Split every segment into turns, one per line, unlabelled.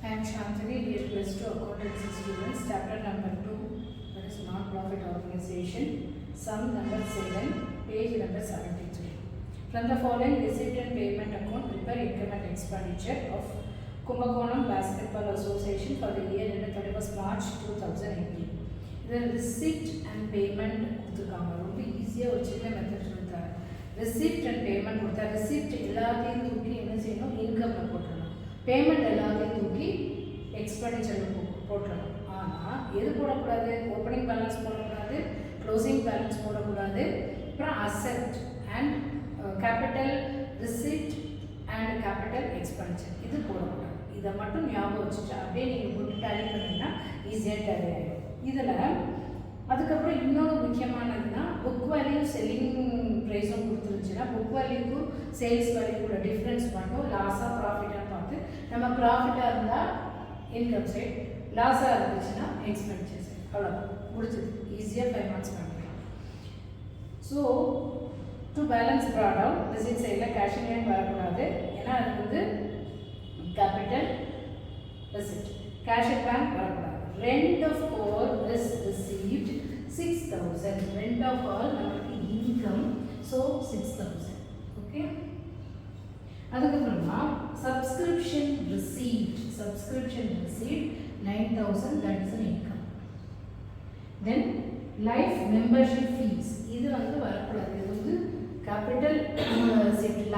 I am Shantini, dear plus 2 accountancy students, chapter number 2, that is non-profit organization, sum number 7, page number 73. From the following receipt and payment account, prepare income and expenditure of Kumbakonam Basketball Association for the year ended 31st March 2018. The receipt and payment கொடுத்துருக்காங்க. ரொம்ப ஈஸியாக ஒரு சின்ன method கொடுத்தாரு. receipt and payment கொடுத்தா receipt எல்லாத்தையும் தூக்கி என்ன செய்யணும், இன்கமில் போட்டுடணும். பேமெண்ட் எல்லாத்தையும் தூக்கி எக்ஸ்பெண்டிச்சரில் போட்டுடணும். ஆனால் எது போடக்கூடாது, ஓப்பனிங் பேலன்ஸ் போடக்கூடாது, க்ளோசிங் பேலன்ஸ் போடக்கூடாது, அப்புறம் asset and capital receipt and capital expenditure இது போடக்கூடாது. இதை மட்டும் ஞாபகம் வச்சுட்டு அப்படியே நீங்கள் போட்டு டேலி பண்ணிங்கன்னா ஈஸியாக டேலி ஆகிடும். இதில் அதுக்கப்புறம் இன்னொரு முக்கியமானதுன்னா புக் வேல்யூ செல்லிங் ப்ரைஸும் கொடுத்துருந்துச்சுன்னா புக் வேல்யூக்கும் சேல்ஸ் வேல்யூவோட டிஃப்ரென்ஸ் மட்டும் லாஸாக ப்ராஃபிட்டாக பார்த்து நம்ம ப்ராஃபிட்டாக இருந்தால் இன்கம் சைட், லாஸாக இருந்துச்சுன்னா எக்ஸ்பென்சர் சைட். அவ்வளோதான், முடிச்சது. ஈஸியாக 5 மார்க்ஸ் பண்ணிக்கலாம். So to balance broad out receipt சைடில் கேஷிங் லைன் வரக்கூடாது, ஏன்னா அது வந்து capital receipt. Cash at bank வரக்கூடாது. Rent of all is received 6,000. Rent of all நமக்கு income, so 6,000. Okay. அதுக்கப்புறமா subscription received 9,000, that is an income. Then life membership fees இது வந்து வரக்கூடாது, இது வந்து capital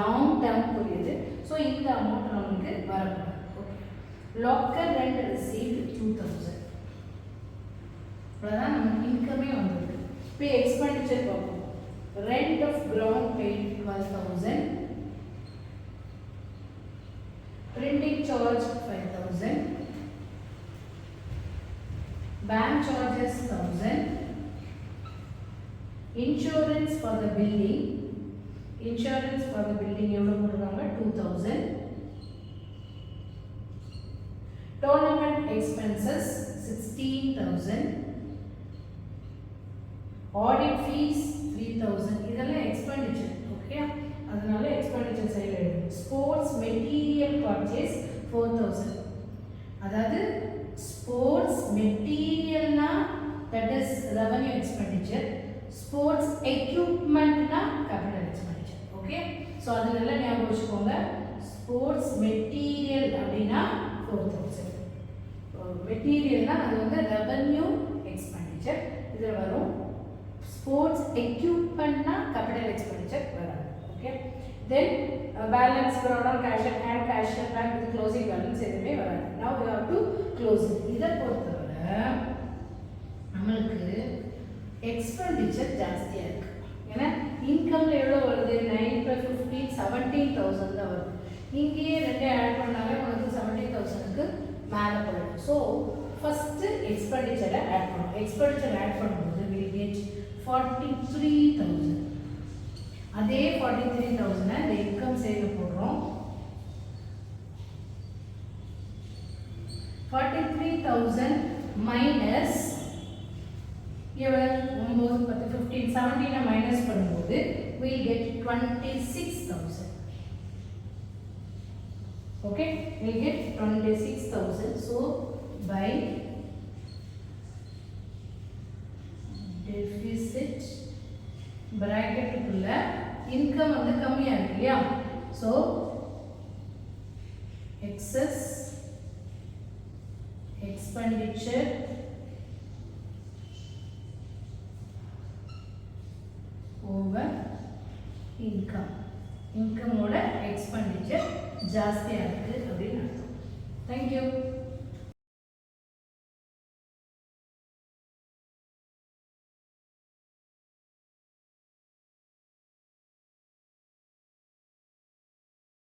long term புரியுது, so இந்த amount நமக்கு வரக்கூடாது. Okay. Locker rent received 2,000. அவ்வளோதான், நமக்கு இன்கமே வந்துருக்கு. இப்போ எக்ஸ்பெண்டிச்சர் பார்ப்போம். Rent of ground paid 12,000, printing charge 5,000, bank charges 1,000, insurance for the building எவ்வளோ போடுறாங்க, 2,000, டோர்னமெண்ட் எக்ஸ்பென்சஸ் 16,000, ஆடிட் ஃபீஸ் 3,000. இதெல்லாம் எக்ஸ்பெண்டிச்சர். ஓகே, அதனால எக்ஸ்பெண்டிச்சர் சைடில் எழுதும். Sports material purchase 4,000. அதாவது ஸ்போர்ட்ஸ் மெட்டீரியல்னா that is revenue expenditure, sports எக்யூப்மெண்ட்னா கேபிட்டல் எக்ஸ்பெண்டிச்சர். ஓகே, ஸோ அது நல்லா ஞாபகம் வச்சுக்கோங்க. ஸ்போர்ட்ஸ் மெட்டீரியல் அப்படின்னா 4,000. மெட்டீரியல்னா அது வந்து ரெவன்யூ எக்ஸ்பெண்டிச்சர் இதில் வரும். ஸ்போர்ட்ஸ் எக்யூப்மெண்ட்னா கேபிட்டல் எக்ஸ்பெண்டிச்சர் வராது. Okay, then balance product cash at hand, cash at bank, இது க்ளோசிங் பேலன்ஸ் எதுவுமே வராது. Now we have to close it. இதை பொறுத்தவரை நம்மளுக்கு எக்ஸ்பெண்டிச்சர் ஜாஸ்தியாக இருக்குது. ஏன்னா இன்கமில் எவ்வளோ வருது, 9 + 15 17,000 தான் வருது. இங்கேயே ரெண்டே ஆட் பண்ணாலே உனக்கு 17,000க்கு மேலே போயிடும். ஸோ ஃபஸ்ட்டு எக்ஸ்பெண்டிச்சரை ஆட் பண்ணும். எக்ஸ்பெண்டிச்சர் ஆட் பண்ணும்போது வில் கெட் 43,000. அதே 43,000 இந்த இன்கம் சைடில் போடுறோம். 43,000 மைனஸ் எவ்வளோ, 9 10 15 17 மைனஸ் பண்ணும்போது will get 26,000. Okay, we'll get 26,000. So by deficit bracket குள்ள income வந்து கம்மியா இருக்கு இல்லையா, so excess expenditure over income. இன்கமோட எக்ஸ்பெண்டிச்சர் ஜாஸ்தியாக இருக்குது அப்படின்னு அர்த்தம். தேங்க்யூ.